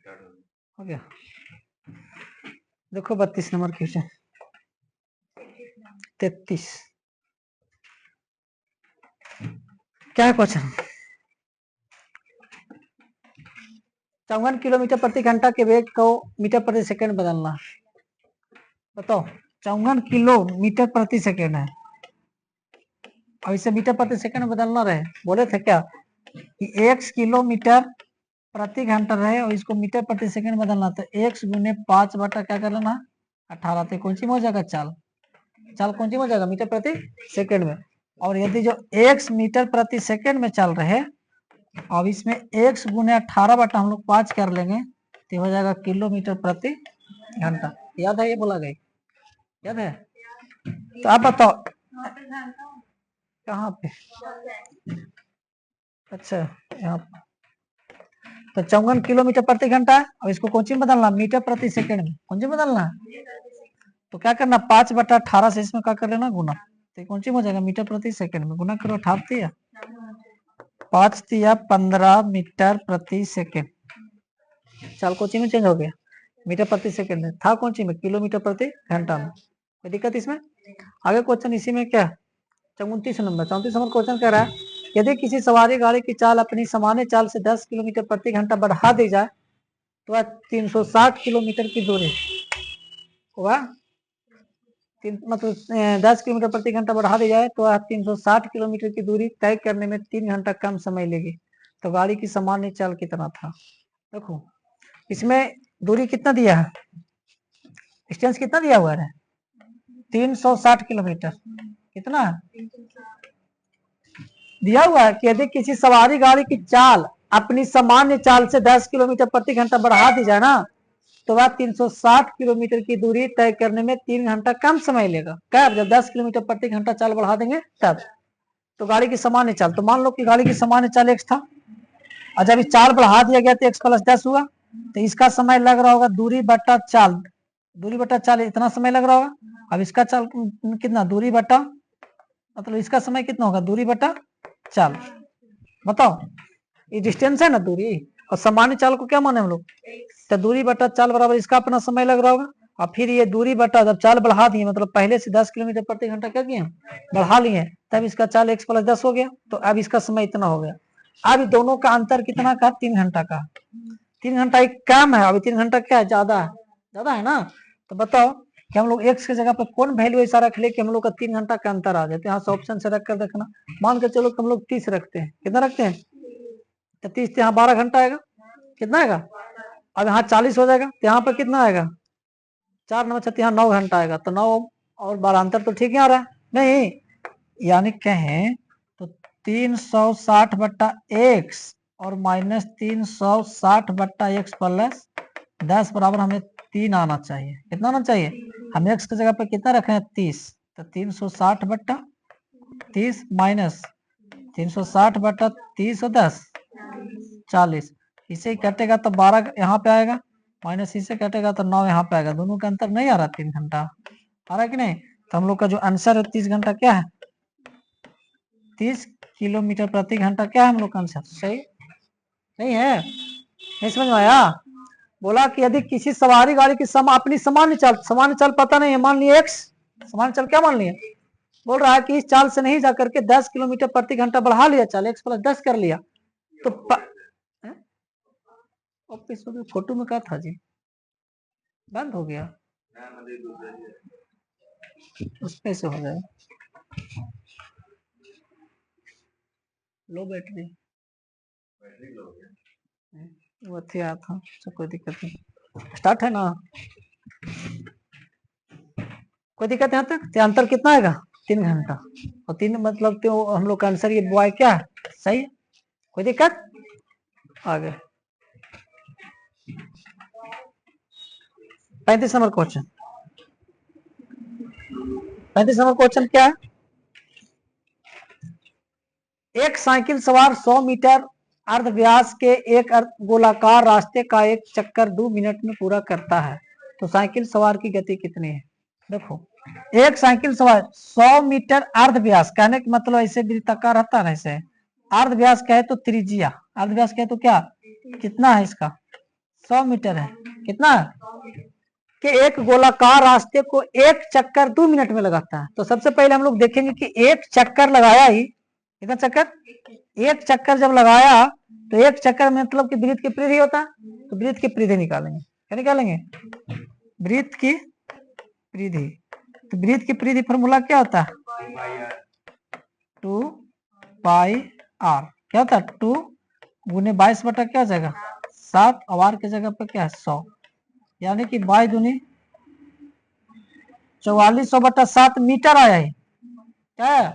हो गया। देखो 32 नंबर क्वेश्चन, 33 क्या है क्वेश्चन? 54 किलोमीटर प्रति घंटा के वेग को मीटर प्रति सेकंड बदलना। बताओ 54 किलोमीटर प्रति सेकंड है और इसे मीटर प्रति सेकंड बदलना रहे, बोले थे क्या कि x किलोमीटर प्रति घंटा रहे और इसको मीटर प्रति सेकंड बदलना, तो x गुने 5 बटा क्या कर लेना 18, तो कौन सी में हो जाएगा चाल कौन सी में हो जाएगा मीटर प्रति सेकंड में। और यदि जो x मीटर प्रति सेकंड में चल रहे, अब इसमें x गुने 18 बटा हम लोग 5 कर लेंगे तो हो जाएगा किलोमीटर प्रति घंटा। याद है ये बोला गया, याद है? तो आप बताओ कहाँ पे? अच्छा यहाँ पे। तो 54 किलोमीटर प्रति घंटा है और इसको कौन सी बदलना मीटर प्रति सेकंड में, कौन सी बदलना? तो क्या करना 5 बटा 18 से इसमें क्या कर लेना गुना, तो कौन सी हो जाएगा मीटर प्रति सेकंड में, गुना करो 18 5 तिया 15 मीटर प्रति सेकंड। चल कौन सी में चेंज हो गया मीटर प्रति सेकंड में, था कौन सी में किलोमीटर प्रति घंटा में। कोई दिक्कत इसमें? आगे क्वेश्चन इसी में क्या 34 नंबर क्वेश्चन कह रहा है यदि किसी सवारी गाड़ी की चाल अपनी सामान्य चाल से 10 किलोमीटर प्रति घंटा बढ़ा दी जाए तो वह 360 किलोमीटर की दूरी मतलब 10 किलोमीटर प्रति घंटा बढ़ा दी जाए तो वह 360 किलोमीटर की दूरी तय करने में 3 घंटा कम समय लेगी, तो गाड़ी की सामान्य चाल कितना था। देखो इसमें दूरी कितना दिया है, डिस्टेंस कितना दिया हुआ है 360 किलोमीटर, कितना दिया हुआ है कि यदि किसी सवारी गाड़ी की चाल अपनी सामान्य चाल से 10 किलोमीटर प्रति घंटा बढ़ा दी जाए ना तो वह 360 किलोमीटर की दूरी तय करने में 3 घंटा कम समय लेगा। कब? जब 10 किलोमीटर प्रति घंटा चाल बढ़ा देंगे तब। तो गाड़ी की सामान्य चाल, तो मान लो कि गाड़ी की सामान्य चाल x था और जब चाल बढ़ा दिया गया तो x + 10 हुआ, तो इसका समय लग रहा होगा दूरी बटा चाल इतना समय लग रहा होगा। अब इसका चाल कितना दूरी बटा मतलब इसका समय कितना होगा दूरी बटा चाल। बताओ ये डिस्टेंस है ना दूरी, और सामान्य चाल को क्या माने हम लोग, तो दूरी बटा चाल बराबर इसका अपना समय लग रहा होगा। और फिर ये दूरी बटा जब चाल बढ़ा दिए मतलब पहले से 10 किलोमीटर प्रति घंटा क्या किए बढ़ा लिए, तब इसका चाल x + 10 हो गया, तो अब इसका समय इतना हो गया। अब दोनों का अंतर कितना का 3 घंटा का, 3 घंटा एक कम है, अभी 3 घंटा क्या है ज्यादा है ना। तो बताओ कि हम लोग x की जगह पर कौन वैल्यू ऐसा रख ले कि हम लोग का 3 घंटा का अंतर आ जाए। तो यहाँ से ऑप्शन से रख कर देखना, मान के चलो हम लोग 30 रखते हैं, कितना रखते हैं तो 30 यहाँ 12 घंटा आएगा, कितना आएगा। अब यहाँ 40 हो जाएगा तो यहाँ पर कितना आएगा 4 9 6 यहाँ 9 घंटा आएगा, तो 9 और 12 अंतर तो ठीक ही आ रहा है नहीं, यानी कहें तो 360 बटा x और माइनस 360 बटा x प्लस 10 बराबर हमें 3 आना चाहिए। कितना आना चाहिए, हम x की जगह पर कितना रखे हैं 30, तो 360 बटा 30 माइनस 360 बटा 30 और 10 40, इसे ही कटेगा तो 12 यहाँ पे आएगा, माइनस इसे कटेगा तो 9 यहाँ पे आएगा, दोनों का अंतर नहीं आ रहा 3 घंटा आ रहा है कि नहीं। तो हम लोग का जो आंसर है 30 घंटा क्या है 30 किलोमीटर प्रति घंटा क्या है हम लोग का आंसर, सही नहीं है, नहीं समझ में आया। बोला कि यदि किसी सवारी गाड़ी की अपनी सामान्य चाल पता नहीं है, मान लिया x सामान्य चाल क्या मान लिया, बोल रहा है कि इस चाल से नहीं जाकर के 10 किलोमीटर प्रति घंटा बढ़ा लिया चाल x + 10 कर लिया, तो फोटो में क्या था जी बंद हो गया, उसमें से हो जाए लो बैटरी वो आया था, कोई दिक्कत नहीं, स्टार्ट है ना, कोई दिक्कत यहाँ तक। अंतर कितना आएगा 3 घंटा, और 3 मतलब तो हम लोग का आंसर ये बॉय क्या है सही है, कोई दिक्कत। आगे 35 नंबर क्वेश्चन, 35 नंबर क्वेश्चन क्या है, एक साइकिल सवार 100 मीटर अर्ध व्यास के एक गोलाकार रास्ते का एक चक्कर 2 मिनट में पूरा करता है, तो साइकिल सवार की गति कितनी है। देखो एक साइकिल सवार 100 मीटर अर्ध व्यास, कहने का मतलब ऐसे वृत्ताकार रहता है ना, ऐसे अर्ध व्यास कहे तो त्रिज्या, अर्ध व्यास कहे तो क्या कितना है इसका 100 मीटर है। कितना कि एक गोलाकार रास्ते को एक चक्कर 2 मिनट में लगाता है। तो सबसे पहले हम लोग देखेंगे कि एक चक्कर लगाया ही, कितना चक्कर, एक चक्कर जब लगाया तो एक चक्कर में मतलब कि वृत्त की परिधि होता है, तो वृत्त की परिधि निकालेंगे। क्या निकालेंगे? वृत्त की परिधि। तो वृत्त की परिधि फॉर्मूला क्या होता है? 2 पाई आर। क्या होता है? 2 गुने 22 बटा क्या हो जाएगा? 7, और आर की जगह पर क्या है? 100, यानी कि 22 दूनी 4400 बटा 7 मीटर आया है। क्या है?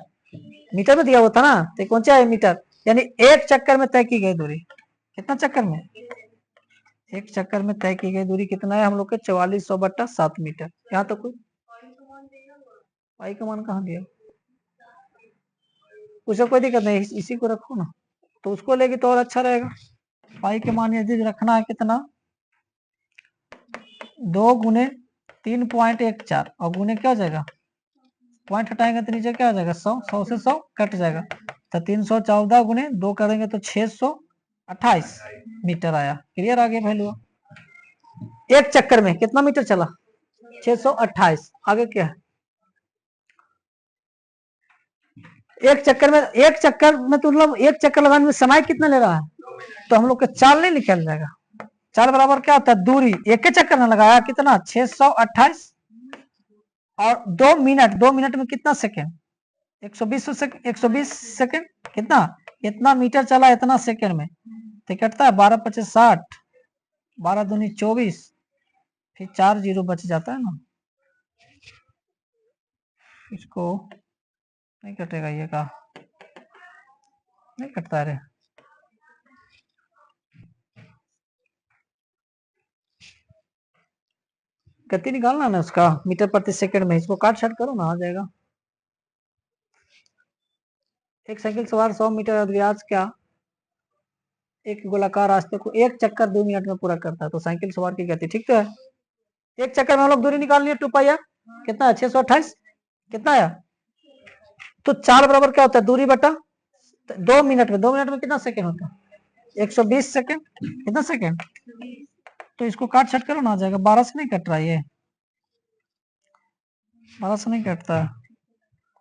मीटर में दिया हुआ था ना, तो कौन सा है? मीटर। यानी एक चक्कर में तय की गई दूरी। कितना चक्कर में? एक चक्कर में तय की गई दूरी कितना है हम लोग के? 4400 बटा 7 मीटर। यहाँ तो कोई पाई का मान कहाँ दिया? उसे कोई दिक्कत नहीं, इसी को रखो ना, तो उसको लेगी तो और अच्छा रहेगा। पाई के मान यदि रखना है कितना? 2 गुने 3.14, और गुने क्या हो जाएगा? पॉइंट हटाएंगे तो नीचे क्या हो जाएगा? 100, 100 से 100 कट जाएगा, तो 314 गुने 2 करेंगे तो 628 मीटर आया। क्लियर? आगे वैल्यू एक चक्कर में कितना मीटर चला? 628। आगे क्या है? एक चक्कर में तो मतलब एक चक्कर लगाने में समय कितना ले रहा है? तो हम लोग का चाल नहीं निकल जाएगा। चाल बराबर क्या होता है? दूरी। एक के चक्कर में लगाया कितना? 628, और 2 मिनट में कितना सेकेंड? 120 सेकेंड। कितना मीटर चला इतना सेकेंड में? तो कटता है 12 25 60, 12 दूनी 24, फिर 4 जीरो बच जाता है ना, इसको नहीं कटेगा, ये का नहीं कटता रे। गति निकालना ना उसका मीटर प्रति सेकंड में, इसको काट छाट करो ना, आ जाएगा। एक साइकिल सवार 100 मीटर अभ्यास क्या एक गोलाकार रास्ते को एक चक्कर 2 मिनट में पूरा करता है, तो साइकिल सवार की गति ठीक तो है। एक चक्कर में हम लोग दूरी निकालनी है 2 पाई आर। कितना है? 628। कितना है? तो चाल बराबर क्या होता है? दूरी बटा 2 मिनट में। 2 मिनट में कितना सेकंड होता है? 120 सेकंड। कितना सेकंड? तो इसको काट छट करो ना, आ जाएगा। 12 से नहीं कट रहा, ये 12 से नहीं कटता।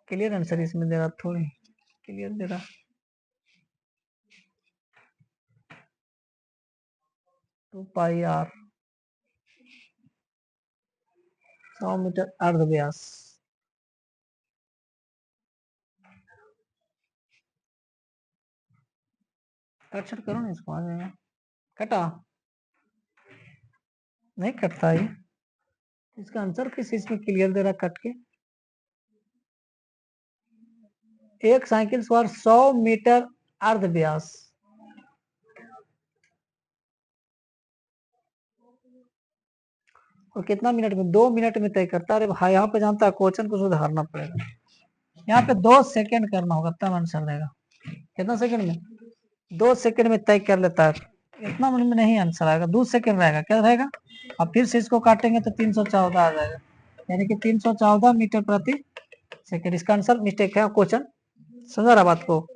क्लियर आंसर इसमें दे रहा, थोड़ी क्लियर दे रहा। 2 पाई आर 100 मीटर अर्ध व्यास। कट छट करो ना, इसको आ जाएगा। कटा? नहीं कटता ये। इसका आंसर किस चीज में क्लियर दे रहा कट के? एक साइकिल सवार 100 मीटर अर्ध व्यास, और कितना मिनट में? 2 मिनट में तय करता है। अरे भाई यहाँ पे जानता है, क्वेश्चन को सुधारना पड़ेगा। यहाँ पे 2 सेकंड करना होगा तब आंसर देगा। कितना सेकंड में? 2 सेकंड में तय कर लेता है, इतना मिनट में नहीं आंसर आएगा, 2 सेकंड रहेगा। क्या रहेगा? और फिर से इसको काटेंगे तो 314 आ जाएगा, यानी कि 314 मीटर प्रति सेकंड। इसका आंसर मिस्टेक है, क्वेश्चन समझा रहा बात को।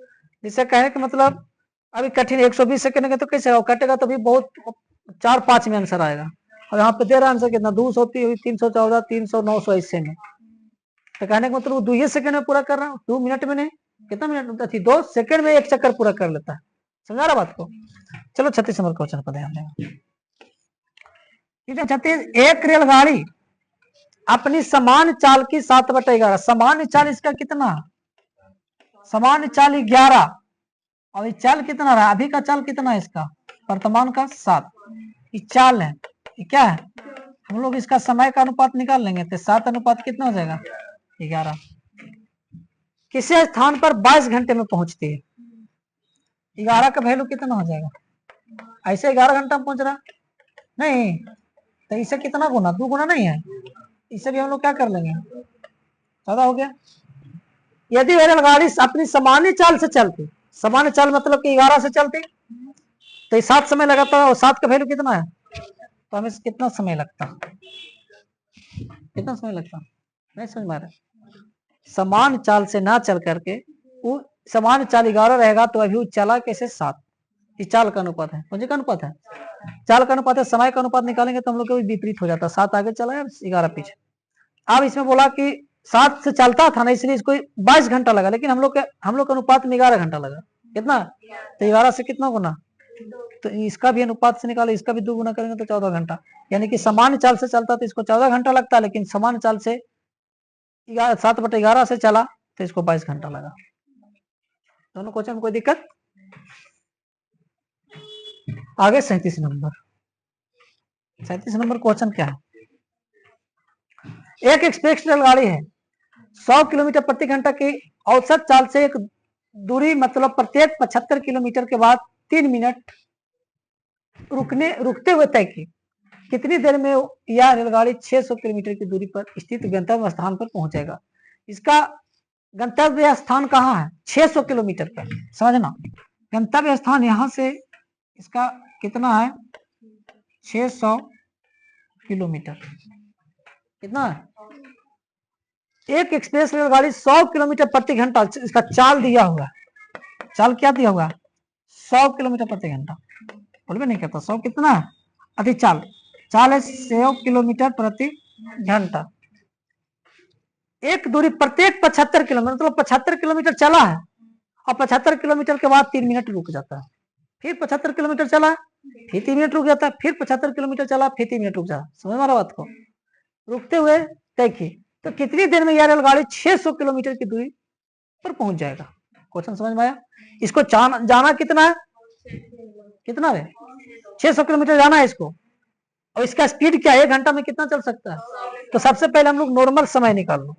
जिससे कहने का मतलब अभी कठिन 120 सेकंड का तो कैसे कटेगा, तो भी बहुत 4-5 में आंसर आएगा। और यहाँ पे दे रहा आंसर कितना? 200, 314, 300, 900 ऐसे में। तो कहने का मतलब 2 सेकंड में पूरा कर रहा हूँ, 2 मिनट में नहीं। कितना मिनट? 2 सेकंड में एक चक्कर पूरा कर लेता है। समझा रहा बात को? चलो 36 नंबर क्वेश्चन पर ध्यान देंगे। ठीक है 36, एक रेलगाड़ी अपनी समान चाल की 7/11, समान चाल इसका कितना? समान चाल 11, और ये चाल कितना रहा? अभी का चाल कितना है इसका? वर्तमान का 7। ये चाल है, ये क्या है? हम लोग इसका समय का अनुपात निकाल लेंगे, तो 7 अनुपात कितना हो जाएगा? 11। किसी स्थान पर 22 घंटे में पहुंचती है, 11 का वैल्यू कितना हो जाएगा? ऐसे 11 घंटा में पहुंच रहा नहीं, तो इसे कितना गुना? 2 गुना नहीं है, इसे भी हम लोग क्या कर लेंगे? 14 हो गया। यदि रेलगाड़ी अपनी सामान्य चाल से चलती, सामान्य चाल मतलब कि 11 से चलती, तो ये 7 समय लगाता है, और 7 का वैल्यू कितना है? तो हमें कितना समय लगता? कितना समय लगता? नहीं समझ में आ रहा। समान चाल से ना चल करके वो समान चाल 11 रहेगा, तो अभी वो चला कैसे 7? ये चाल का अनुपात है, कौन सा अनुपात है? चाल का अनुपात है, समय का अनुपात निकालेंगे तो हम लोग को विपरीत हो जाता है, 7 आगे चला है 11 पीछे। अब इसमें बोला कि 7 से चलता था ना, इसलिए इसको 22 घंटा लगा, लेकिन हम लोग का अनुपात में 11 घंटा लगा। कितना? तो 11 से कितना गुना, तो इसका भी अनुपात से निकाले, इसका भी 2 गुना करेंगे तो 14 घंटा। यानी कि सामान्य चाल से चलता तो इसको 14 घंटा लगता, लेकिन सामान्य चाल से 7/11 से चला तो इसको 22 घंटा लगा। दोनों क्वेश्चन में कोई दिक्कत? आगे 37 नंबर। 37 नंबर क्वेश्चन क्या है? एक एक्सप्रेस रेलगाड़ी है, 100 किलोमीटर प्रति घंटा की औसत चाल से एक दूरी, मतलब प्रत्येक 75 किलोमीटर के बाद 3 मिनट रुकते हुए तय की। कितनी देर में यह रेलगाड़ी 600 किलोमीटर की दूरी पर स्थित गंतव्य स्थान पर पहुंचेगा? इसका गंतव्य स्थान कहाँ है? 600 किलोमीटर पर, समझना। गंतव्य स्थान यहां से इसका कितना है? 600 किलोमीटर। कितना है? एक एक्सप्रेस रेलगाड़ी 100 किलोमीटर प्रति घंटा, इसका चाल दिया हुआ है। चाल क्या दिया हुआ? 100 किलोमीटर प्रति घंटा। बोलबे नहीं करता 100 कितना है? अति चाल है 100 किलोमीटर प्रति घंटा। एक दूरी प्रत्येक 75 किलोमीटर, मतलब 75 किलोमीटर चला है और 75 किलोमीटर के बाद 3 मिनट रुक जाता है। फिर 75 किलोमीटर चला, फिर 3 मिनट रुक जाता है, फिर 75 किलोमीटर चला, फिर 3 मिनट रुक जाता है। समझ में आ रहा बात को? रुकते हुए तय की। तो कितनी देर में यह रेलगाड़ी 600 किलोमीटर की दूरी पर पहुंच जाएगा? क्वेश्चन समझ में आया? इसको जाना कितना है? कितना है? 600 किलोमीटर जाना है इसको, और इसका स्पीड क्या है? 1 घंटा में कितना चल सकता है? तो सबसे पहले हम लोग नॉर्मल समय निकाल लो,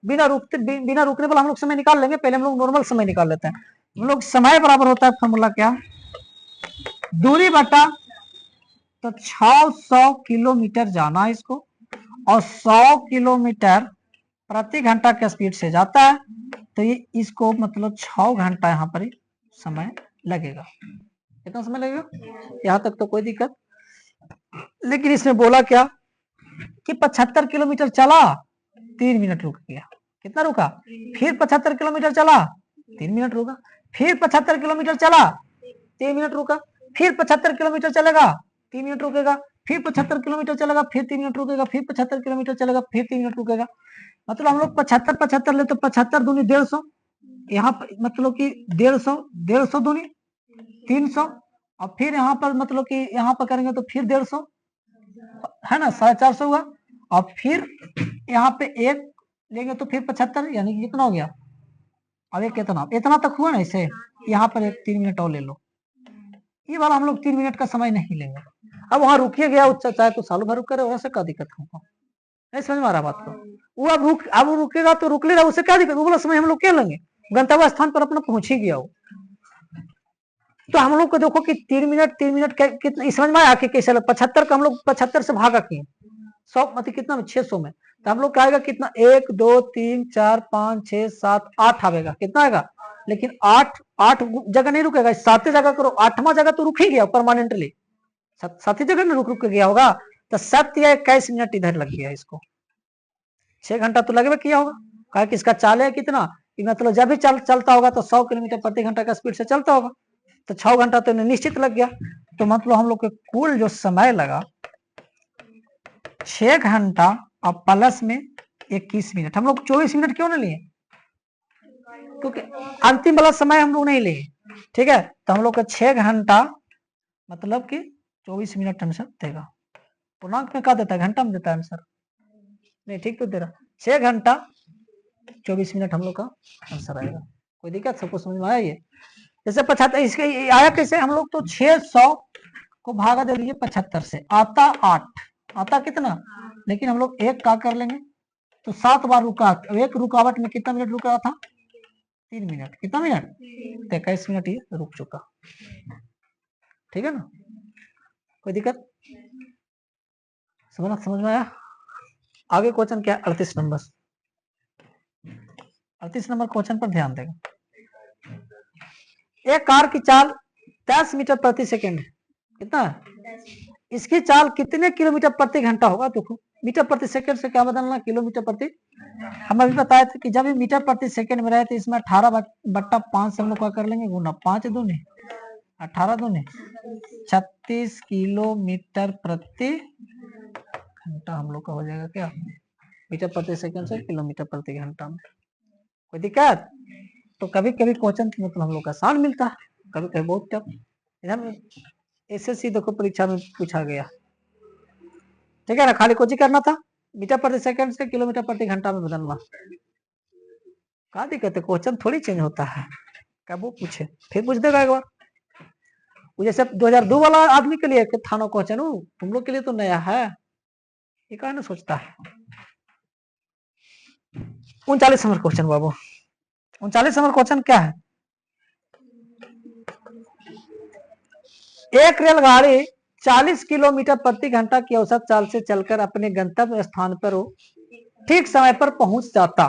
बिना रुकने वाला हम लोग समय निकाल लेंगे। पहले हम लोग नॉर्मल समय निकाल लेते हैं। हम लोग समय बराबर होता है फॉर्मूला क्या? दूरी बटा, तो 600 किलोमीटर जाना है इसको, और 100 किलोमीटर प्रति घंटा के स्पीड से जाता है, तो ये इसको मतलब 6 घंटा यहाँ पर समय लगेगा। कितना समय लगेगा? यहाँ तक तो कोई दिक्कत। लेकिन इसमें बोला क्या कि 75 किलोमीटर चला, 3 मिनट रुक गया। कितना रुका? फिर 75 किलोमीटर चला, 3 मिनट रुका, फिर 75 किलोमीटर चला, 3 मिनट रुका, फिर 75 किलोमीटर चलेगा, 3 मिनट रुकेगा, फिर 75 किलोमीटर चलेगा, फिर 3 मिनट रुकेगा, फिर 75 किलोमीटर चलेगा, फिर 3 मिनट रुकेगा। मतलब हम लोग 75 ले तो 75 दूनी 150, यहाँ पर मतलब कि 150 दूनी 300, और फिर यहाँ पर मतलब कि यहाँ पर करेंगे तो फिर 150 है ना, 450 हुआ, और फिर यहाँ पे 1 लेंगे तो फिर 75, यानी कि कितना हो गया? अब एक इतना तक हुआ ना। इसे यहाँ पर एक 3 मिनट और ले लो। ये वाला हम लोग 3 मिनट का समय नहीं लेंगे। अब वहां रुकिए गया, चाहे तो सालों भर रुक करे, वैसे क्या दिक्कत होगा? नहीं समझ में आ रहा बात को? वो अब रुकेगा तो रुक ले रहा, उससे क्या दिक्कत? वो वाला समय हम लोग क्या लेंगे? गंतव्य स्थान पर अपना पहुंच ही गया वो। तो हम लोग को देखो कि 3 मिनट कितना समझ में आया कि कैसे? 75 का हम लोग 75 से भागा किए 100, मतलब कितना? 600 में। तो हम लोग का आएगा कितना? 1 2 3 4 5 6 7 8 आएगा। कितना आएगा? लेकिन 8 जगह नहीं रुकेगा, 7 जगह करो, 8वां जगह तो रुक ही गया परमानेंटली, 7 जगह में रुक के गया होगा। तो 7 या 21 मिनट इधर लग गया इसको। 6 घंटा तो लगभग किया होगा, कहा कि इसका चाल है कितना, मतलब जब भी चलता होगा तो 100 किलोमीटर प्रति घंटा का स्पीड से चलता होगा, तो 6 घंटा तो निश्चित लग गया। तो मतलब हम लोग के कुल जो समय लगा 6 घंटा और प्लस में 21 मिनट। हम लोग 24 मिनट क्यों नहीं लिए? क्योंकि अंतिम वाला समय हम लोग नहीं लिए, ठीक है। तो हम लोग का 6 घंटा मतलब कि 24 मिनट आंसर देगा। पूर्णांक में क्या देता है? घंटा में देता है आंसर, नहीं ठीक तो दे रहा। 6 घंटा 24 मिनट हम लोग का आंसर आएगा। कोई दिक्कत? सबको समझ में आया? ये जैसे 75 इसके आया कैसे? हम लोग तो 600 को भागा दे दीजिए 75 से, आता 8, आता कितना? लेकिन हम लोग एक का कर लेंगे तो 7 बार रुका, एक रुकावट में कितना मिनट रुका था? 3 मिनट। कितना मिनट? 21 मिनट ये रुक चुका। ठीक है ना? कोई दिक्कत? समझ में आया? आगे क्वेश्चन क्या? 38 नंबर। 38 नंबर क्वेश्चन पर ध्यान देगा। एक कार की चाल 10 मीटर प्रति सेकंड है। कितना है? इसकी चाल कितने किलोमीटर प्रति घंटा होगा? देखो मीटर प्रति सेकंड से क्या बदलना? किलोमीटर प्रति। हम अभी बताए थे कि जब भी मीटर प्रति सेकंड में रहे तो इसमें 18/5 से हम लोग क्या कर लेंगे? गुना 5 दूनी 18 दूनी 36 किलोमीटर प्रति घंटा हम लोग का हो जाएगा क्या, मीटर प्रति सेकंड से किलोमीटर प्रति घंटा में। कोई दिक्कत? तो कभी कभी क्वेश्चन मतलब हम लोग का आसान मिलता है, कभी कभी बहुत टफ। एसएससी देखो परीक्षा में पूछा गया, ठीक है ना, खाली कोची करना था, मीटर प्रति सेकंड से किलोमीटर प्रति घंटा में बदलना। क्या दिक्कत है, क्वेश्चन थोड़ी चेंज होता है, कब वो पूछे फिर पूछ देगा एक बार। जैसे 2002 वाला आदमी के लिए था ना क्वेश्चन, तुम लोग के लिए तो नया है, ये कहा ना सोचता है। 39 नंबर क्वेश्चन बाबू, 39 नंबर क्वेश्चन क्या है, एक रेलगाड़ी 40 किलोमीटर प्रति घंटा की औसत चाल से चलकर अपने गंतव्य स्थान पर ठीक समय पर पहुंच जाता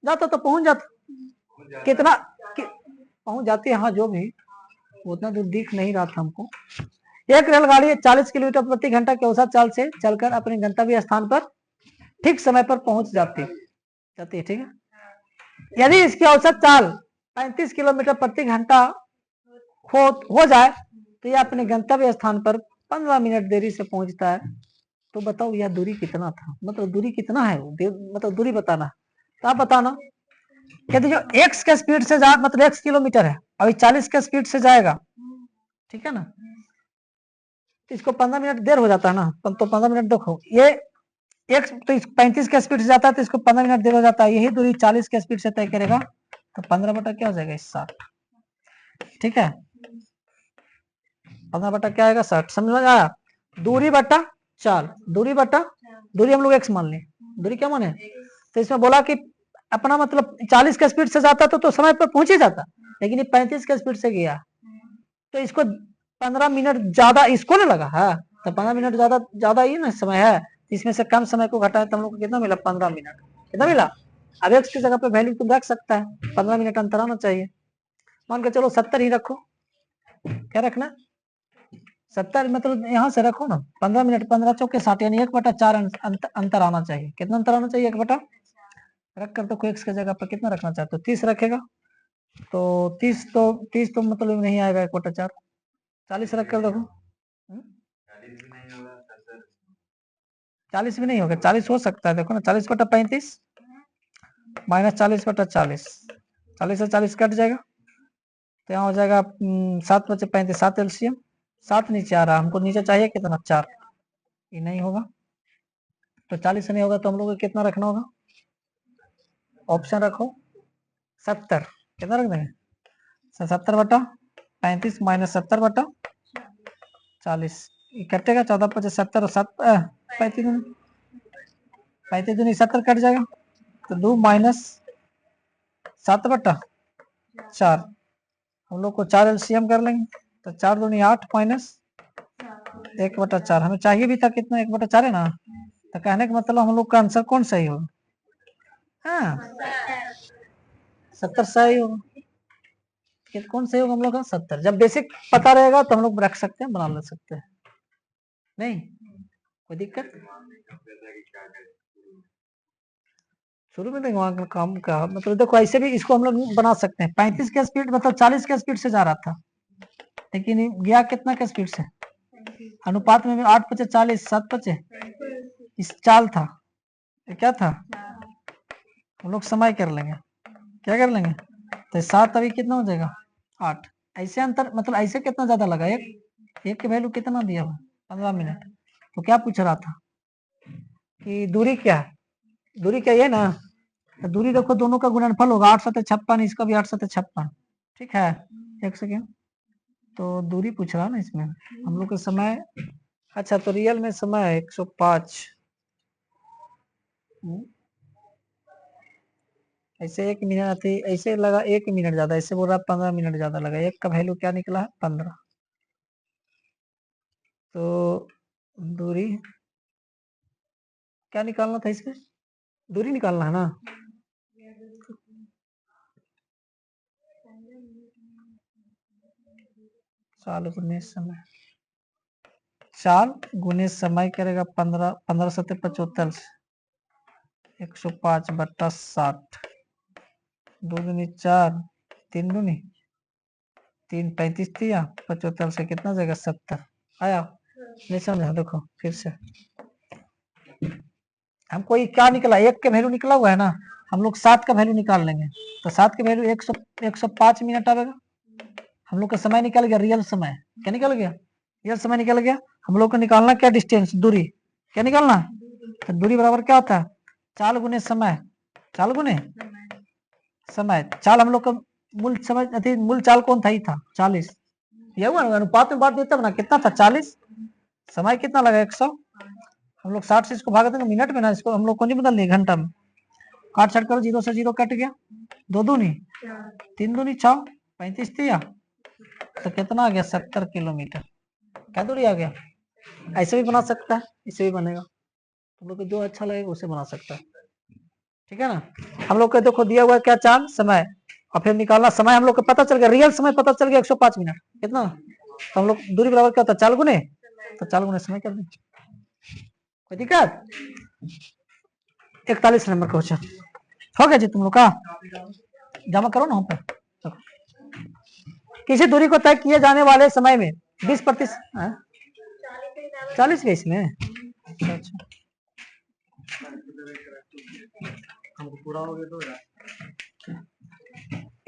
तो पहुंच जाता, कितना पहुंच जाती है, हाँ जो भी, उतना दूर दिख नहीं रहा था हमको। एक रेलगाड़ी 40 किलोमीटर प्रति घंटा की औसत चाल से चलकर अपने गंतव्य स्थान पर ठीक समय पर पहुंच जाती है, ठीक है। यदि इसकी औसत चाल 35 किलोमीटर प्रति घंटा हो जाए तो यह अपने गंतव्य स्थान पर 15 मिनट देरी से पहुंचता है। तो बताओ यह दूरी कितना था, मतलब दूरी कितना है, मतलब दूरी बताना। तो आप बताना, यदि जो x के स्पीड से जा, मतलब x किलोमीटर है, अभी 40 के स्पीड से जाएगा, ठीक है ना, तो इसको 15 मिनट देर हो जाता है ना, तो 15 मिनट देखो, ये x तो 35 के स्पीड से जाता है तो इसको 15 मिनट देर हो जाता है, यही दूरी 40 के स्पीड से तय करेगा, तो 15 बटा क्या हो जाएगा 60, ठीक है, 15 बटा क्या आएगा 60, समझ में आया। दूरी बटा चाल, दूरी हम लोग x मान लें, दूरी क्या माने, तो इसमें बोला कि अपना मतलब 40 के स्पीड से जाता तो समय पर पहुंच ही जाता, लेकिन ये 35 के स्पीड से गया, तो इसको 15 मिनट ज्यादा इसको ना लगा है, तो 15 मिनट ज्यादा ही ना समय है, इसमें से कम समय को घटाए तो हम लोग को कितना मिला, 15 मिनट, कितना मिला। अब x की जगह पे वैल्यू तुम रख सकता है, 15 मिनट अंतर आना चाहिए, मान के चलो 70 ही रखो, क्या रखना 70, मतलब यहाँ से रखो ना, 15 मिनट 15 चौके 60, यानी 1/4 अंतर आना चाहिए, कितना अंतर आना चाहिए, 1/, रख कर तो x की जगह पर कितना रखना चाहते हो, 30 रखेगा, तो 30 तो मतलब नहीं आएगा 1/4, 40 रख कर देखो, 40 भी नहीं होगा, 40 हो सकता है, देखो ना, 40/35 माइनस 40/40, 40 से 40 कट जाएगा, तो यहाँ हो जाएगा 7 बचे 35, 7 एलसीएम, 7 नीचे आ रहा, हमको नीचे चाहिए कितना 4, ये नहीं होगा, तो 40 से नहीं होगा तो हम लोग को कितना रखना होगा, ऑप्शन रखो 70, कितना रख देंगे 70/35 माइनस 70/40, कटेगा 14/5 और 7 35 दूनी 70 कट जाएगा, तो 2 माइनस 7/4, हम लोग को 4 एलसीएम कर लेंगे, तो 4 दूनी 8 माइनस 1/4, हमें चाहिए भी था कितना 1/4 है ना, तो कहने का मतलब हम लोग का आंसर कौन सही होगा, हाँ 70 सही होगा, कौन सही होगा हम लोग का 70, जब बेसिक पता रहेगा तो हम लोग रख सकते हैं, बना ले सकते हैं, नहीं कोई दिक्कत। शुरू में दिमाग काम का मतलब देखो, ऐसे भी इसको हम लोग बना सकते हैं, 35 के स्पीड मतलब 40 के स्पीड से जा रहा था, लेकिन गया कितना के स्पीड से, अनुपात में 8/40, 7 इस चाल था, क्या था, हम लोग समय कर लेंगे, क्या कर लेंगे, तो 7 अभी कितना हो जाएगा 8, ऐसे अंतर मतलब ऐसे कितना ज्यादा लगा, एक की वैल्यू कितना दिया हुआ 15 मिनट, तो क्या पूछ रहा था कि दूरी क्या है, दूरी क्या ये ना, तो दूरी देखो दोनों का गुणनफल होगा, 8×7 = 56, इसका भी 8×7 = 56, ठीक है, एक सेकेंड, तो दूरी पूछ रहा ना इसमें, हम लोग का समय, अच्छा तो रियल में समय 105, ऐसे 1 मिनट थी, ऐसे लगा 1 मिनट ज्यादा, ऐसे बोल रहा 15 मिनट ज्यादा लगा, एक का वैल्यू क्या निकला है 15, तो दूरी क्या निकालना था, इसमें दूरी निकालना है ना, चाल गुने समय, चाल गुने समय करेगा 15, 15×7 = 75, 105/60, 2 दूनी 4, 3 दूनी 3:35 दिया, 75 से कितना जाएगा 70 आया। नहीं समझा, देखो फिर से हमको ये क्या निकला, 1 का वैल्यू निकला हुआ है ना, हम लोग 7 का वैल्यू निकाल लेंगे। तो 7 का वैल्यू 105 मिनट आएगा। हम लोग का समय निकल गया, रियल समय क्या निकल गया, रियल समय निकल गया। हम लोग को निकालना क्या, डिस्टेंस, दूरी, क्या निकालना, तो दूरी बराबर क्या होता है, चाल गुने समय, चाल गुने समय। चाल हम लोग का मूल समय, मूल चाल कौन था, ही था 40, ये हुआ अनुपात में बात देता ना, कितना था 40, समय कितना लगा 100। हम लोग 60 से इसको भाग देंगे मिनट में ना, इसको हम लोग को नहीं बदल दिए घंटा में। काट छट करो, 0 से 0 कट गया, 2 दूनी 3 दूनी 6, 35 दिया, तो कितना आ गया 70 किलोमीटर। क्या दूरी आ गया। ऐसे भी बना सकता है, इसे भी बनेगा, हम लोग को जो अच्छा लगेगा उसे बना सकता है, ठीक है ना। हम लोग को देखो दिया हुआ है क्या, चाल, समय, और फिर निकालना समय। हम लोग को पता चल गया, रियल समय पता चल गया 105 मिनट कितना। तो हम लोग दूरी बराबर क्या होता है, चाल गुने, तो चाल गुने समय कर दें। कोई दिक्कत। 41 नंबर क्वेश्चन हो गया जी तुम लोग का, जमा करो ना हम पे। किसी दूरी को तय किए जाने वाले समय में 20%, 40 के इसमें, अच्छा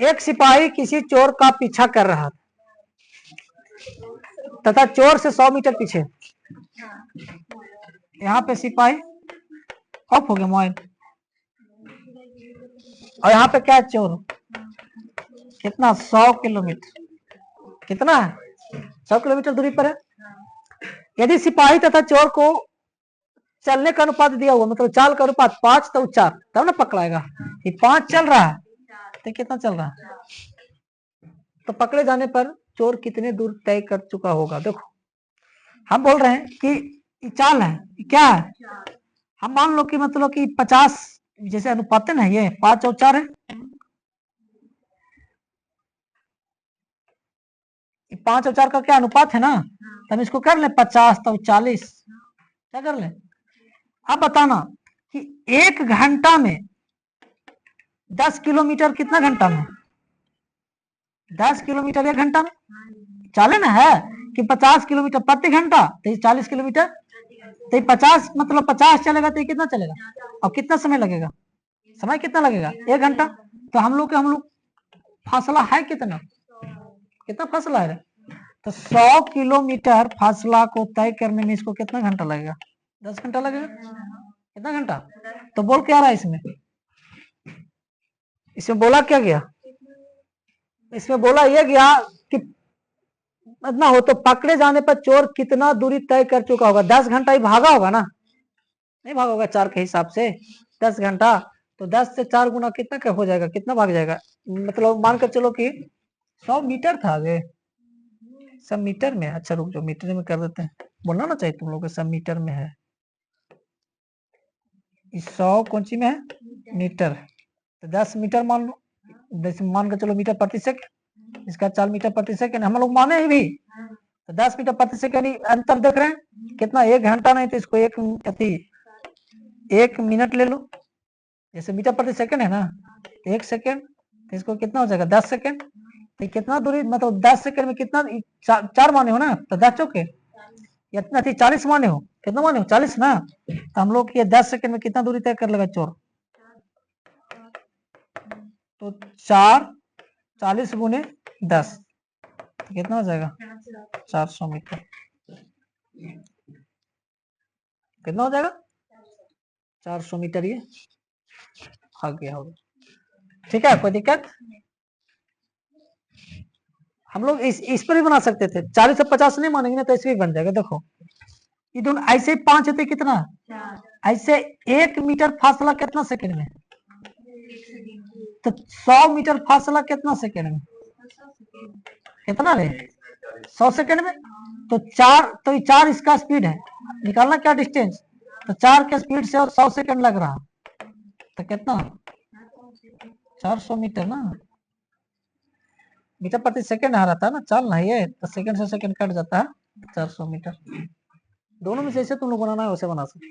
एक सिपाही किसी चोर का पीछा कर रहा था तथा चोर से 100 मीटर पीछे। यहाँ पे सिपाही ऑफ हो गया मोबाइल, और यहाँ पे क्या है, चोर, कितना 100 किलोमीटर, कितना है 100 किलोमीटर दूरी पर है। यदि सिपाही तथा चोर को चलने का अनुपात दिया हुआ, मतलब चाल का अनुपात 5 तो 4, तब ना पकड़ाएगा। ये 5 चल रहा है तो कितना चल रहा है, तो पकड़े जाने पर चोर कितने दूर तय कर चुका होगा। देखो हम बोल रहे हैं कि चाल है, क्या है, हम मान लो कि मतलब कि 50 जैसे अनुपात है ना, ये 5 और 4 है, 5 और 4 का क्या अनुपात है ना, तो हम इसको कर ले 50 तो 40, क्या कर ले। अब बताना कि 1 घंटा में 10 किलोमीटर कितना घंटा में, 10 किलोमीटर 1 घंटा में चले ना, है कि 50 किलोमीटर प्रति घंटा, तो 40 किलोमीटर, तो 50 मतलब 50 चलेगा तो कितना चलेगा, और कितना समय लगेगा, समय कितना लगेगा 1 घंटा। तो हम लोग फासला है कितना, कितना फासला है, तो 100 किलोमीटर फासला को तय करने में इसको कितना घंटा लगेगा, 10 घंटा लगेगा। कितना घंटा, तो बोल क्या रहा है इसमें, इसमें बोला क्या गया, इसमें बोला ये गया कि इतना हो तो पकड़े जाने पर चोर कितना दूरी तय कर चुका होगा। 10 घंटा ही भागा होगा ना, नहीं भागा होगा 4 के हिसाब से, 10 घंटा, तो 10 से 4 गुना कितना का हो जाएगा, कितना भाग जाएगा, मतलब मान कर चलो कि 100 मीटर था आगे, सब मीटर में, अच्छा रुक जाओ मीटर में कर देते हैं, बोलना ना चाहिए तुम लोग सब मीटर में है, 100 कौन सी में है, मीटर, तो 10 मीटर मान लो, मान कर चलो मीटर प्रति सेकंड, इसका 4 मीटर प्रति सेकंड हम लोग माने ही भी, तो 10 मीटर प्रति सेकंड अंतर देख रहे हैं कितना, 1 घंटा नहीं तो इसको 1 मिनट ले लो, जैसे मीटर प्रति सेकंड है ना, 1 सेकंड, तो इसको कितना हो जाएगा 10 सेकंड, तो कितना दूरी, मतलब 10 सेकंड में कितना, 4 माने हो ना, तो 10 चौके इतना थी, 40 माने हो, कितना माने हो 40 ना, तो हम लोग ये 10 सेकंड में कितना दूरी तय कर लेगा चोर, तो 4 40 गुने 10, तो कितना हो जाएगा 400 मीटर, कितना हो जाएगा 400 मीटर, ये आ गया होगा, ठीक है, कोई दिक्कत। हम लोग इस पर भी बना सकते थे, 40 और 50 नहीं मानेंगे ना, तो इसमें भी बन जाएगा। देखो ये दोनों ऐसे 5 होते कितना, ऐसे 1 मीटर फासला कितना सेकंड में, तो 100 मीटर फासला कितना सेकंड में, कितना रे 100 सेकंड में, तो 4 इसका स्पीड है, निकालना क्या डिस्टेंस, तो 4 के स्पीड से और 100 सेकंड लग रहा, तो कितना 400 मीटर ना, मीटर प्रति सेकंड आ रहा था ना, चल नहीं है तो सेकंड से सेकंड कट जाता है, 400 मीटर। दोनों में जैसे तुम लोग बनाना है वैसे बना सकते,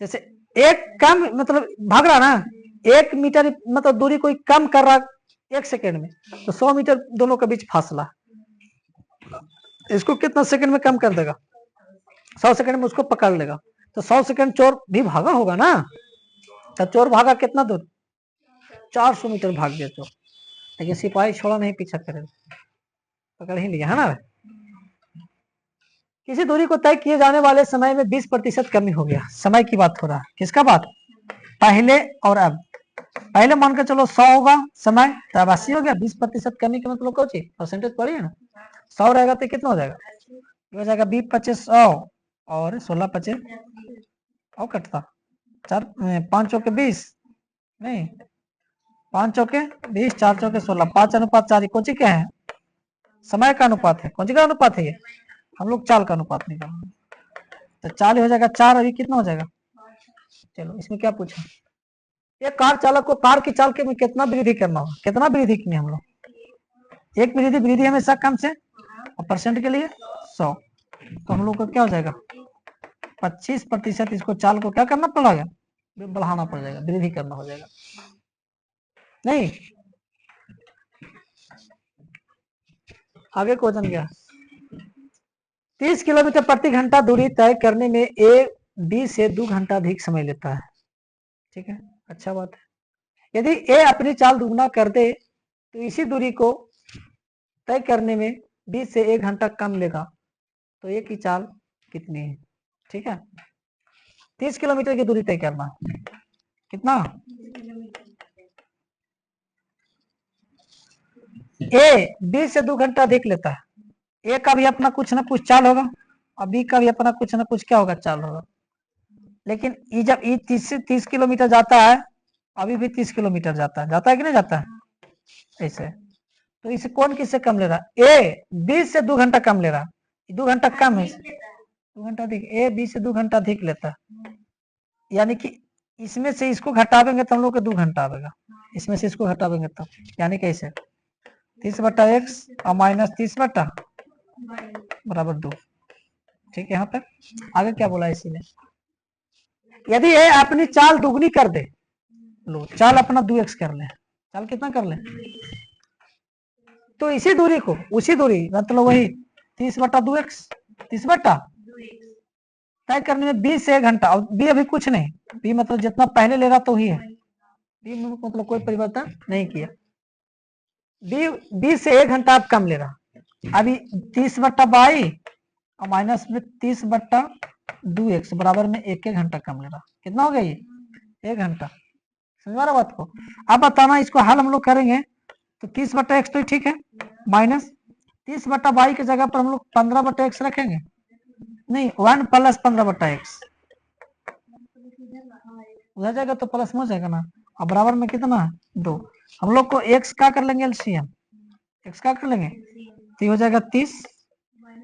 जैसे एक कम मतलब भाग रहा ना, 1 मीटर मतलब दूरी कोई कम कर रहा 1 सेकेंड में। तो 100 मीटर दोनों के बीच फासला, इसको कितना सेकंड में कम कर देगा? 100 सेकंड में उसको पकड़ लेगा। तो 100 सेकंड चोर भी भागा होगा ना, तो चोर भागा कितना दूर? 400 मीटर भाग गया चोर, लेकिन सिपाही छोड़ा नहीं, पीछा करे, पकड़ ही लिया है ना। किसी दूरी को तय किए जाने वाले समय में 20% कमी हो गया। समय की बात हो रहा है, किसका बात? पहले और अब। पहले मान के चलो 100 होगा समय, तो अब 80 हो गया। 20% कमी का मतलब कौन सी परसेंटेज पड़ी है ना। 100 रहेगा तो कितना हो जाएगा? हो जाएगा 20 25 100 और 16 25 और कटता 4 5 चौके 20 नहीं 5 चौके 20 4 चौके 16 5 अनुपात 4 कौन सी क्या है? समय का अनुपात है। कौन सी का अनुपात है ये? हम लोग चाल का अनुपात निकालेंगे, तो 4 हो जाएगा 4। अभी कितना हो जाएगा? चलो इसमें क्या पूछा? एक कार चालक को कार की चाल के में कितना वृद्धि करना होगा? कितना वृद्धि की हम लोग? एक वृद्धि हमेशा कम से, और परसेंट के लिए 100, तो हम लोग को क्या हो जाएगा? 25% इसको चाल को क्या करना पड़ेगा? बढ़ाना पड़ जाएगा, वृद्धि करना हो जाएगा। नहीं आगे क्वेश्चन क्या? 30 किलोमीटर प्रति घंटा दूरी तय करने में ए बी से 2 घंटा अधिक समय लेता है। ठीक है, अच्छा बात है। यदि ए अपनी चाल दुगना कर दे तो इसी दूरी को तय करने में बी से 1 घंटा कम लेगा, तो ए की चाल कितनी है? ठीक है, 30 किलोमीटर की दूरी तय करना, कितना? ए बी से 2 घंटा अधिक लेता है। ए का भी अपना कुछ ना कुछ चाल होगा, और बी का भी अपना कुछ ना कुछ क्या होगा? चाल होगा। लेकिन ई जब ई 30 किलोमीटर जाता है, अभी भी 30 किलोमीटर जाता है कि नहीं जाता है? ऐसे, तो इसे कौन किससे कम ले रहा? ए बी से 2 घंटा कम ले रहा, 2 घंटा कम है, 2 घंटा अधिक। ए बी से 2 घंटा अधिक लेता है, यानी कि इसमें से इसको घटावेंगे तो हम लोग को 2 घंटा आएगा, इसमें से इसको घटावेंगे तो, यानी कैसे? 30/x और माइनस 30 बराबर 2। ठीक है, यहाँ पे आगे क्या बोला इसीने? यदि ए अपनी चाल दुगनी कर दे, लो चाल अपना 2x कर ले, चाल कितना कर ले? तो इसी दूरी को, उसी दूरी मतलब वही 30/2x 30 तय करने में 20 से 1 घंटा, और बी अभी कुछ नहीं, बी मतलब जितना पहले ले रहा तो ही है, बी मतलब कोई परिवर्तन नहीं किया। बी 20 से 1 घंटा आप कम ले रहा, अभी 30/22 और माइनस में 30/2x बराबर में 1 घंटा कम ले रहा। कितना हो गया ये? 1 घंटा। समझ रहा बात को? अब बताना, इसको हल हम लोग करेंगे तो 30/x तो ठीक है, माइनस 30/22 की जगह पर हम लोग 15/x रखेंगे, नहीं 1 प्लस 15/x उधर जाएगा तो प्लस में हो जाएगा ना, और बराबर में कितना? 2। हम लोग को x का कर लेंगे एलसीएम, x का कर लेंगे तो हो जाएगा 30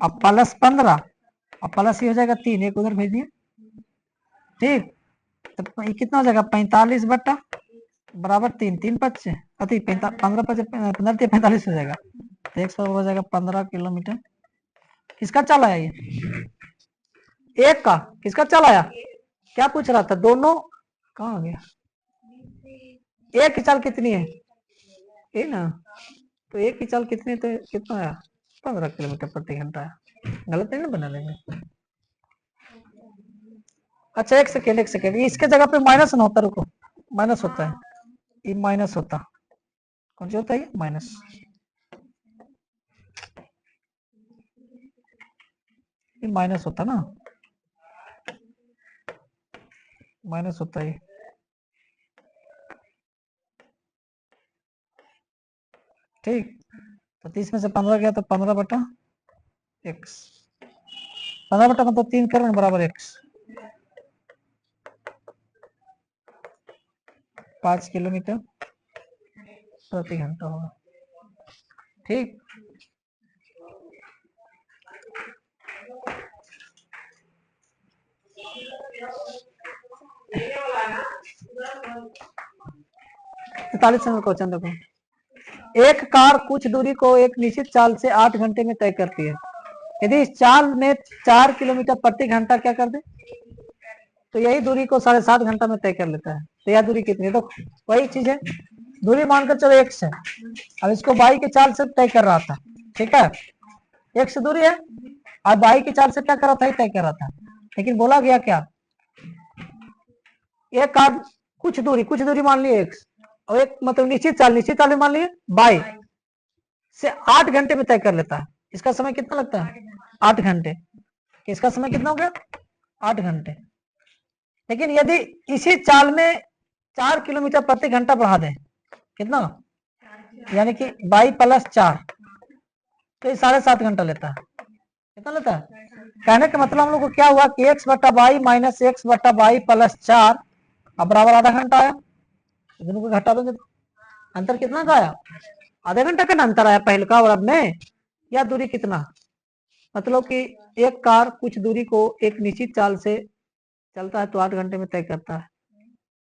और प्लस 15 और प्लस ही हो जाएगा 3, एक उधर भेज दिए। ठीक, तो ये कितना हो जाएगा? 45 बट्टा बराबर 3, 3 5 अति 15 45 हो जाएगा, तो x हो जाएगा 15 किलोमीटर। किसका चाल आया ये? एक का। किसका चाल आया? क्या पूछ रहा था? दोनों कहाँ हो गया? एक की चाल कितनी है? ये ना, तो एक की चाल कितनी, तो कितना आया? 15 किलोमीटर प्रति घंटा है। गलत नहीं ना बना लेंगे। अच्छा एक सेकेंड, इसके जगह पे माइनस ना होता, रुको, माइनस होता है, ये माइनस होता, कौन सी होता है? माइनस, ये माइनस होता ना, माइनस होता है। ठीक, तो 30 में से 15 गया तो 15/x, 15 बटा मतलब 3 करें बराबर x, 5 किलोमीटर प्रति घंटा होगा। ठीक, तैतालीस नंबर क्वेश्चन देखो। एक कार कुछ दूरी को एक निश्चित चाल से 8 घंटे में तय करती है। यदि इस चाल में 4 किलोमीटर प्रति घंटा क्या कर दे, तो यही दूरी को 7.5 घंटा में तय कर लेता है। तो यह दूरी कितनी है? तो वही चीज है, दूरी मानकर चलो x है, अब इसको बाई के चाल से तय कर रहा था, ठीक है, x दूरी है, और बाई के चाल से क्या कर रहा था, तय कर रहा था, लेकिन बोला गया क्या, एक कार कुछ दूरी मान लिए x, और एक मतलब निश्चित चाल में मान लिए बाई से 8 घंटे में तय कर लेता है। इसका समय कितना लगता है, 8 घंटे। इसका समय कितना हो गया, 8 घंटे। लेकिन यदि इसी चाल में 4 किलोमीटर प्रति घंटा बढ़ा दें, कितना, यानी कि बाई प्लस 4, तो ये 7.5 घंटा लेता है। कितना लेता है, कहने का मतलब हम लोग को क्या हुआ कि x बटा बाई माइनस एक्स बटा बाई प्लस 4 अब बराबर आधा घंटा आया। दोनों को घटा दोगे तो अंतर कितना का आया, आधे घंटा का अंतर आया पहले का और अब में। यह दूरी कितना, मतलब कि एक कार कुछ दूरी को एक निश्चित चाल से चलता है तो 8 घंटे में तय करता है।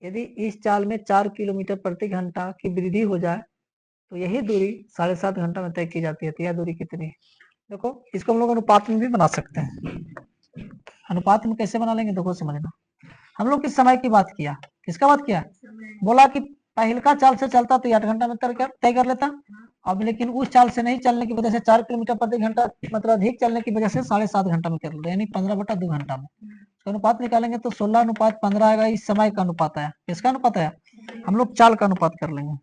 यदि इस चाल में 4 किलोमीटर प्रति घंटा की वृद्धि हो जाए तो यही दूरी 7.5 घंटा में तय की जाती है। तो यह दूरी कितनी है, देखो इसको हम लोग अनुपात में भी बना सकते हैं। अनुपात में कैसे बना लेंगे, देखो समझना। हम लोग किस समय की बात किया, किसका बात किया, बोला कि पहलका चाल से चलता तो 8 घंटा में तय कर लेता, अब लेकिन उस चाल से नहीं चलने की वजह से 4 किलोमीटर प्रति घंटा मतलब अधिक चलने की वजह से 7.5 घंटा में कर लेता, यानी 15/2 घंटा में। तो अनुपात निकालेंगे तो 16:15 आएगा। इस समय का अनुपात आया, किसका अनुपात आया, हम लोग चाल का अनुपात कर लेंगे,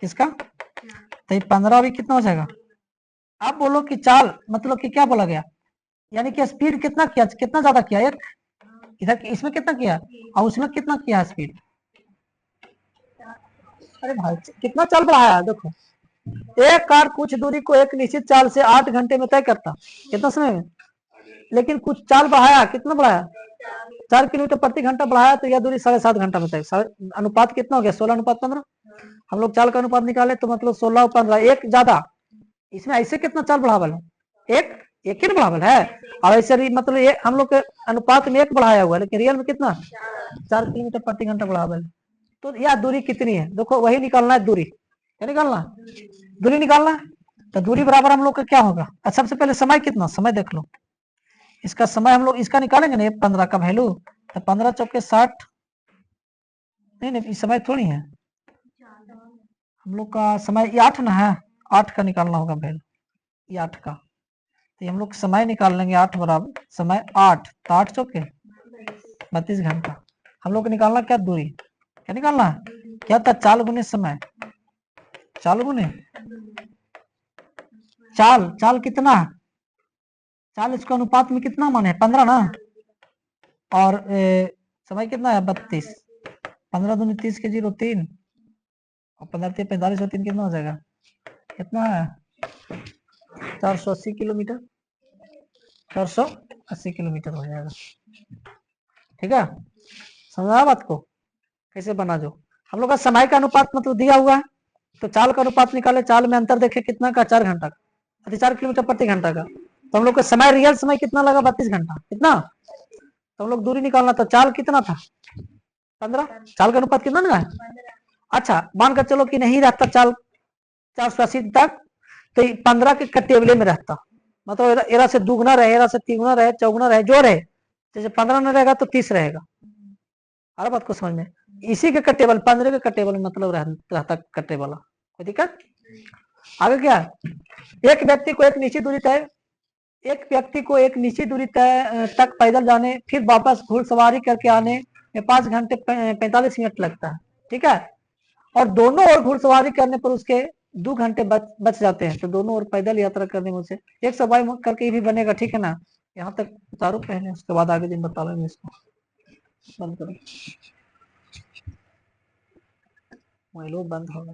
किसका, तो 15 भी कितना हो जाएगा। आप बोलो कि चाल मतलब कि क्या बोला गया, यानी कि स्पीड कितना किया, कितना ज्यादा किया, एक इधर इसमें कितना किया और उसमें कितना किया स्पीड। अरे भाई कितना चाल बढ़ाया है, देखो एक कार कुछ दूरी को एक निश्चित चाल से 8 घंटे में तय करता, कितना समय में, लेकिन कुछ चाल बढ़ाया, कितना बढ़ाया, 4 किलोमीटर प्रति घंटा बढ़ाया, तो यह दूरी 7.5 घंटा में तय। अनुपात कितना हो गया, 16:15। हम लोग चाल का अनुपात निकाले तो मतलब 16:15, एक ज्यादा। इसमें ऐसे कितना चाल बढ़ावल है, एक ही बढ़ावल है, और ऐसे मतलब ये हम लोग के अनुपात में एक बढ़ाया हुआ है, लेकिन रियल में कितना 4 किलोमीटर प्रति घंटा बढ़ावल। तो यह दूरी कितनी है, देखो वही निकालना है दूरी, क्या निकालना, दूरी निकालना है। तो दूरी बराबर हम लोग का क्या होगा, अच्छा सबसे पहले समय कितना, समय देख लो, इसका समय हम लोग इसका निकालेंगे ना, 15 का वैल्यू, तो 15 चौके 60, नहीं समय थोड़ी है, हम लोग का समय ये 8 ना है, 8 का निकालना होगा वैल्यू, ये 8 का, तो हम लोग समय निकाल लेंगे 8 बराबर समय 8, तो 8 चौके 32 घंटा। हम लोग को निकालना क्या, दूरी, क्या निकालना है, क्या था, चाल गुने समय, चाल गुने चाल कितना, चाल इसको अनुपात में कितना माने 15 ना, और समय कितना है 32, 15 दूनी 30 के 0 3, और 15 45 और 3 कितना हो जाएगा, कितना है 480 किलोमीटर, 480 किलोमीटर हो जाएगा। ठीक है, समझा बात को, कैसे बना जो हम लोग का समय का अनुपात मतलब दिया हुआ है, तो चाल का अनुपात निकाले, चाल में अंतर देखे कितना का, 4 घंटा का, 4 किलोमीटर प्रति घंटा का, तो हम लोग का समय रियल समय कितना लगा 32 घंटा, कितना, तो हम लोग दूरी निकालना, तो चाल कितना था 15, चाल का अनुपात कितना ना है। अच्छा मानकर चलो कि नहीं रहता चाल 480 तक, तो 15 के कटेबले में रहता, मतलब एरा से दुगना रहे, एरा से तिगुना रहे, चौगुना रहे, जो रहे, जैसे 15 में रहेगा तो 30 रहेगा। हर बात को समझ में, इसी के कट्टे वाला 15 के कट्टे वाला मतलब रहता कट्टे वाला, कोई दिक्कत। आगे क्या है, एक व्यक्ति को एक निश्चित दूरी तय, एक व्यक्ति को एक निश्चित दूरी तक पैदल जाने फिर वापस घुड़सवारी करके आने में 5 घंटे 45 मिनट लगता है, ठीक है, और दोनों ओर घुड़सवारी करने पर उसके 2 घंटे बच जाते हैं, तो दोनों ओर पैदल यात्रा करने में उसे 122 करके भी बनेगा, ठीक है ना। यहाँ तक उतारो पहले, उसके बाद आगे दिन बता लेंगे, इसको बंद करो, मोबाइल बंद होगा।